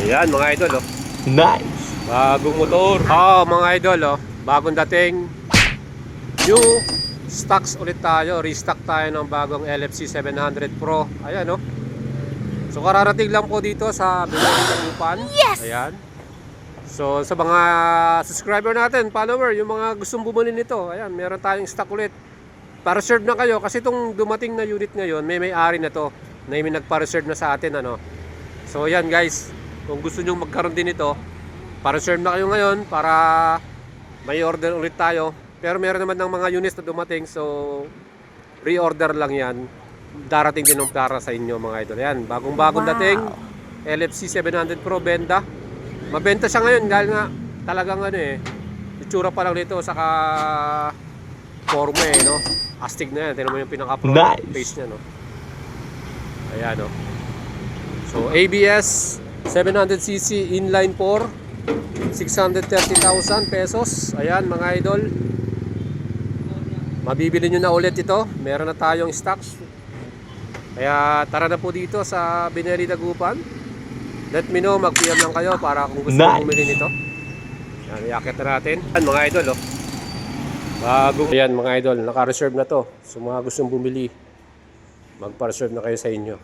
Ayan mga idol oh. Nice. Bagong motor. Mga idol oh. Bagong dating. New stocks ulit tayo. Restock tayo ng bagong LFC 700 Pro. Ayan oh. So kararating lang po dito sa Binalitan. Yes! Ayan. So sa mga subscriber natin, follower, yung mga gustong bumili nito, ayan, meron tayong stock ulit. Para reserve na kayo kasi itong dumating na unit ngayon, may-ari na to na may nagpa-reserve na sa atin ano. So ayan guys, kung gusto niyo magkaroon din ito, pa-reserve na kayo ngayon para may order ulit tayo. Pero meron naman ng mga units na dumating, so re-order lang yan. Darating din ng para sa inyo mga idol. Ayan, bagong-bagong dating LFC 700 Pro benta. Mabenta siya ngayon dahil nga talagang ano itsura pa lang nito saka forma no. Astig na yan. Tingnan mo yung pinaka-pro face niya no. Ayan no. So ABS 700cc inline 4 630,000 pesos. Ayan mga idol. Mabibili nyo na ulit ito. Meron na tayong stocks. Kaya tara na po dito sa Bineri Dagupan. Let me know, mag-PM lang kayo para kung gusto nyo bumili nito. Yan, i-akit na natin. Yan mga idol oh. Bagong. Ayan mga idol, naka-reserve na to. So mga gustong bumili, magpa-reserve na kayo sa inyo.